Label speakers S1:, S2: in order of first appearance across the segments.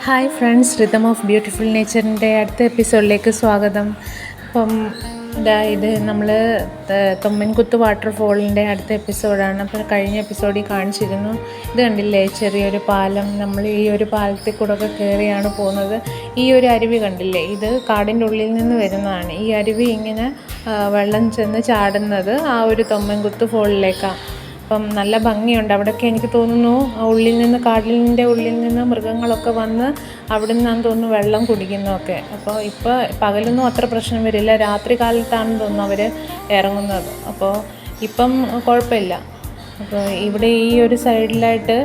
S1: Hi friends, rhythm of beautiful നേച്ചറിൻ്റെ അടുത്ത എപ്പിസോഡിലേക്ക് സ്വാഗതം. അപ്പം ഇത് നമ്മൾ തൊമ്മൻകുത്ത് വാട്ടർഫോളിൻ്റെ അടുത്ത എപ്പിസോഡാണ്. അപ്പോൾ കഴിഞ്ഞ എപ്പിസോഡിൽ കാണിച്ചിരുന്നു. ഇത് കണ്ടില്ലേ, ചെറിയൊരു പാലം. നമ്മൾ ഈ ഒരു പാലത്തിൽ കൂടെ ഒക്കെ കയറിയാണ് പോകുന്നത്. ഈ ഒരു അരുവി കണ്ടില്ലേ, ഇത് കാടിൻ്റെ ഉള്ളിൽ നിന്ന് വരുന്നതാണ്. ഈ അരുവി ഇങ്ങനെ വെള്ളം ചെന്ന് ചാടുന്നത് ആ ഒരു തൊമ്മൻകുത്ത് ഫോളിലേക്കാണ്. അപ്പം നല്ല ഭംഗിയുണ്ട് അവിടെയൊക്കെ. എനിക്ക് തോന്നുന്നു ഉള്ളിൽ നിന്ന്, കാടിൻ്റെ ഉള്ളിൽ നിന്ന് മൃഗങ്ങളൊക്കെ വന്ന് അവിടെ നിന്നാണ് തോന്നുന്നു വെള്ളം കുടിക്കുന്നതൊക്കെ. അപ്പോൾ ഇപ്പോൾ പകലൊന്നും അത്ര പ്രശ്നം വരില്ല, രാത്രി കാലത്താണെന്ന് തോന്നുന്നു അവർ ഇറങ്ങുന്നത്. അപ്പോൾ ഇപ്പം കുഴപ്പമില്ല. അപ്പോൾ ഇവിടെ ഈ ഒരു സൈഡിലായിട്ട്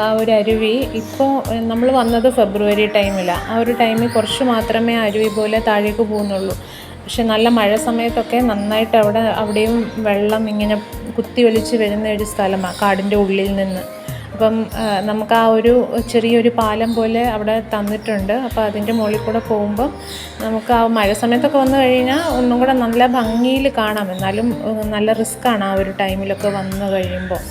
S1: ആ ഒരു അരുവി, ഇപ്പോൾ നമ്മൾ വന്നത് ഫെബ്രുവരി ടൈമിലാണ്. ആ ഒരു ടൈമിൽ കുറച്ച് മാത്രമേ അരുവി പോലെ താഴേക്ക് പോകുന്നുള്ളൂ. പക്ഷെ നല്ല മഴ സമയത്തൊക്കെ നന്നായിട്ട് അവിടെയും വെള്ളം ഇങ്ങനെ കുത്തി ഒലിച്ച് വരുന്ന ഒരു സ്ഥലമാണ് കാടിൻ്റെ ഉള്ളിൽ നിന്ന്. അപ്പം നമുക്ക് ആ ഒരു ചെറിയൊരു പാലം പോലെ അവിടെ തന്നിട്ടുണ്ട്. അപ്പോൾ അതിൻ്റെ മുകളിൽ കൂടെ പോകുമ്പോൾ നമുക്ക് ആ മഴ സമയത്തൊക്കെ വന്നു കഴിഞ്ഞാൽ ഒന്നും കൂടെ നല്ല ഭംഗിയിൽ കാണാം. എന്നാലും നല്ല റിസ്ക്കാണ് ആ ഒരു ടൈമിലൊക്കെ വന്നു കഴിയുമ്പോൾ.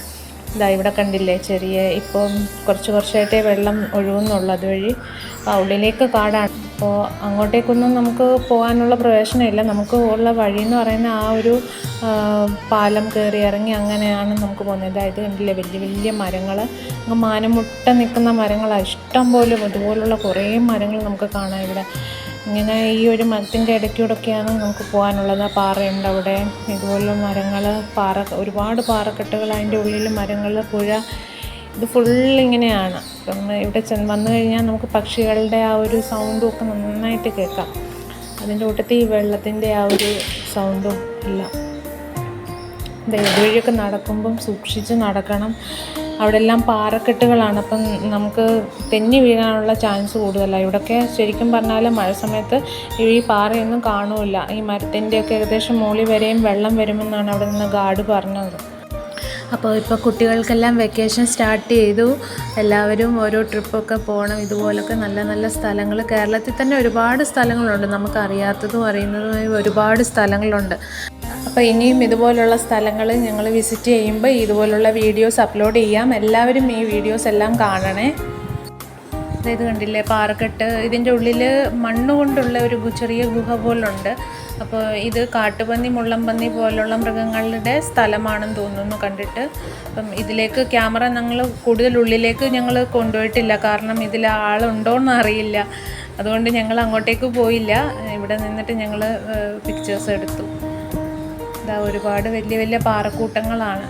S1: ഇതാ ഇവിടെ കണ്ടില്ലേ, ചെറിയ ഇപ്പം കുറച്ചായിട്ടേ വെള്ളം ഒഴുകുന്നുള്ളൂ അതുവഴി. ഉള്ളിലേക്ക് കാടാണ്. അപ്പോൾ അങ്ങോട്ടേക്കൊന്നും നമുക്ക് പോകാനുള്ള പ്രവേശനമില്ല. നമുക്ക് ഉള്ള വഴി എന്ന് പറയുന്ന ആ ഒരു പാലം കയറി ഇറങ്ങി അങ്ങനെയാണ് നമുക്ക് പോകുന്നത്. അതായത് കണ്ടില്ലേ, വലിയ വലിയ മരങ്ങൾ, അങ്ങ് മാനമുട്ട നിൽക്കുന്ന മരങ്ങളാണ് ഇഷ്ടം പോലും. ഇതുപോലുള്ള കുറേ മരങ്ങൾ നമുക്ക് കാണാം ഇവിടെ. ഇങ്ങനെ ഈ ഒരു മരത്തിൻ്റെ ഇടയ്ക്കൂടെയൊക്കെയാണ് നമുക്ക് പോകാനുള്ളത്. ആ പാറയുണ്ട് അവിടെ, ഇതുപോലുള്ള മരങ്ങൾ, ഒരുപാട് പാറക്കെട്ടുകൾ, അതിൻ്റെ ഉള്ളിൽ മരങ്ങൾ, പുഴ, ഇത് ഫുള്ളിങ്ങനെയാണ്. അപ്പം ഇവിടെ വന്നു കഴിഞ്ഞാൽ നമുക്ക് പക്ഷികളുടെ ആ ഒരു സൗണ്ടും ഒക്കെ നന്നായിട്ട് കേൾക്കാം. അതിൻ്റെ കൂട്ടത്തിൽ ഈ വെള്ളത്തിൻ്റെ ആ ഒരു സൗണ്ടും എല്ലാം. ഇതുവഴിയൊക്കെ നടക്കുമ്പം സൂക്ഷിച്ച് നടക്കണം. അവിടെ എല്ലാം പാറക്കെട്ടുകളാണ്. അപ്പം നമുക്ക് തെന്നി വീഴാനുള്ള ചാൻസ് കൂടുതലാണ്. ഇവിടെയൊക്കെ ശരിക്കും പറഞ്ഞാൽ മഴ സമയത്ത് ഈ പാറയൊന്നും കാണൂല. ഈ മരത്തിൻ്റെയൊക്കെ ഏകദേശം മുകളിൽ വരെയും വെള്ളം വരുമെന്നാണ് അവിടെ നിന്ന് ഗാർഡ് പറഞ്ഞത്. അപ്പോൾ ഇപ്പോൾ കുട്ടികൾക്കെല്ലാം വെക്കേഷൻ സ്റ്റാർട്ട് ചെയ്തു. എല്ലാവരും ഓരോ ട്രിപ്പൊക്കെ പോകണം. ഇതുപോലൊക്കെ നല്ല നല്ല സ്ഥലങ്ങൾ കേരളത്തിൽ തന്നെ ഒരുപാട് സ്ഥലങ്ങളുണ്ട്. നമുക്കറിയാത്തതും അറിയുന്നതുമായ ഒരുപാട് സ്ഥലങ്ങളുണ്ട്. അപ്പോൾ ഇനിയും ഇതുപോലുള്ള സ്ഥലങ്ങൾ ഞങ്ങൾ വിസിറ്റ് ചെയ്യുമ്പോൾ ഇതുപോലുള്ള വീഡിയോസ് അപ്ലോഡ് ചെയ്യാം. എല്ലാവരും ഈ വീഡിയോസ് എല്ലാം കാണണേ. ഇത് കണ്ടില്ലേ, പാറക്കെട്ട്, ഇതിൻ്റെ ഉള്ളിൽ മണ്ണ് കൊണ്ടുള്ള ഒരു ചെറിയ ഗുഹ പോലുണ്ട്. അപ്പോൾ ഇത് കാട്ടുപന്നി, മുള്ളംപന്നി പോലുള്ള മൃഗങ്ങളുടെ സ്ഥലമാണെന്ന് തോന്നുന്നു കണ്ടിട്ട്. അപ്പം ഇതിലേക്ക് ക്യാമറ ഞങ്ങൾ കൂടുതൽ ഉള്ളിലേക്ക് ഞങ്ങൾ കൊണ്ടുപോയിട്ടില്ല, കാരണം ഇതിൽ ആളുണ്ടോയെന്ന് അറിയില്ല. അതുകൊണ്ട് ഞങ്ങൾ അങ്ങോട്ടേക്ക് പോയില്ല. ഇവിടെ നിന്നിട്ട് ഞങ്ങൾ പിക്ചേഴ്സ് എടുത്തു. ഇതാ ഒരുപാട് വലിയ വലിയ പാറക്കൂട്ടങ്ങളാണ്.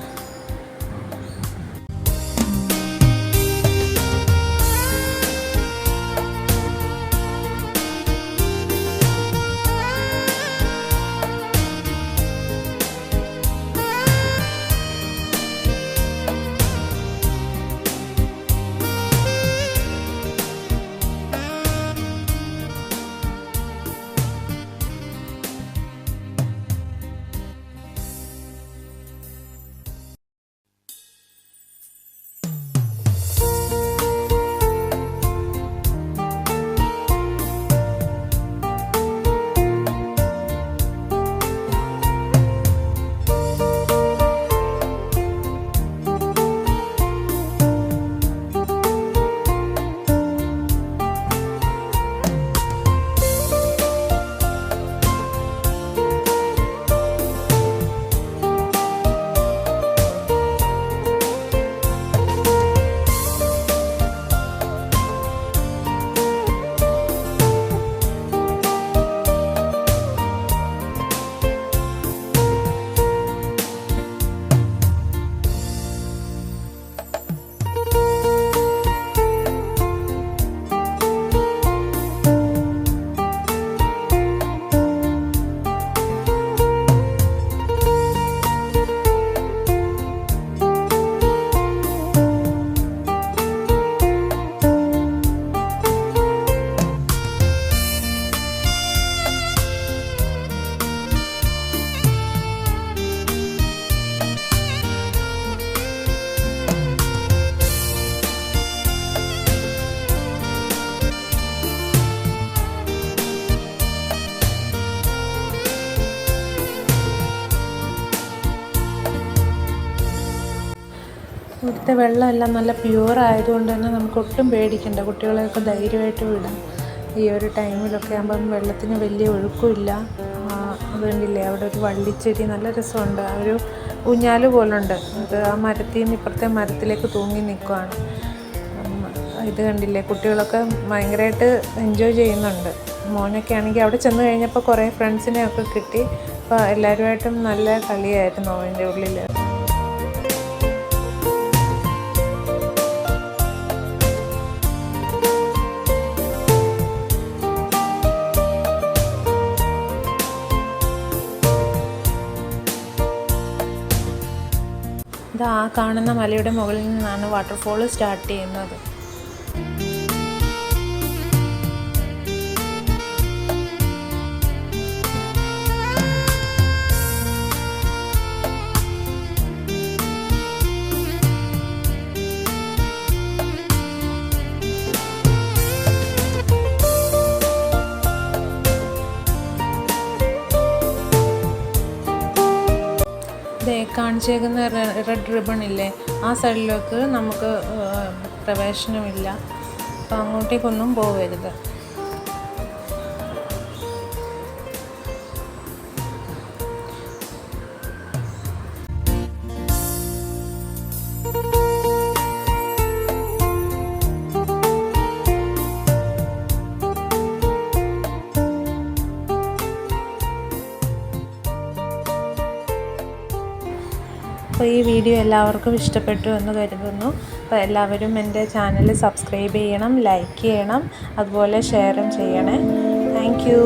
S1: അവിടുത്തെ വെള്ളമെല്ലാം നല്ല പ്യുവർ ആയതുകൊണ്ട് തന്നെ നമുക്ക് ഒട്ടും പേടിക്കണ്ട, കുട്ടികളെയൊക്കെ ധൈര്യമായിട്ട് വിടാം. ഈ ഒരു ടൈമിലൊക്കെ ആകുമ്പം വെള്ളത്തിന് വലിയ ഒഴുക്കുമില്ല. അതുകൊണ്ടില്ലേ അവിടെ ഒരു വള്ളിച്ചെടി നല്ല രസമുണ്ട്, ഒരു ഊഞ്ഞാല് പോലുണ്ട്. അത് ആ മരത്തിൽ നിന്ന് ഇപ്പുറത്തെ മരത്തിലേക്ക് തൂങ്ങി നിൽക്കുകയാണ്. ഇത് കണ്ടില്ലേ, കുട്ടികളൊക്കെ ഭയങ്കരമായിട്ട് എൻജോയ് ചെയ്യുന്നുണ്ട്. മോനൊക്കെ ആണെങ്കിൽ അവിടെ ചെന്ന് കഴിഞ്ഞപ്പോൾ കുറേ ഫ്രണ്ട്സിനെയൊക്കെ കിട്ടി. അപ്പോൾ എല്ലാവരുമായിട്ടും നല്ല കളിയായിരുന്നു അതിൻ്റെ ഉള്ളിൽ. ഇത് ആ കാണുന്ന മലയുടെ മുകളിൽ നിന്നാണ് വാട്ടർഫോൾ സ്റ്റാർട്ട് ചെയ്യുന്നത്. കാണിച്ചേക്കുന്ന റെഡ് റിബൺ ഇല്ലേ, ആ സൈഡിലേക്ക് നമുക്ക് പ്രവേശനമില്ല. അപ്പോൾ അങ്ങോട്ടേക്കൊന്നും പോകരുത്. അപ്പോൾ ഈ വീഡിയോ എല്ലാവർക്കും ഇഷ്ടപ്പെട്ടു എന്ന് കരുതുന്നു. അപ്പോൾ എല്ലാവരും എൻ്റെ ചാനൽ സബ്സ്ക്രൈബ് ചെയ്യണം, ലൈക്ക് ചെയ്യണം, അതുപോലെ ഷെയറും ചെയ്യണേ. Thank you.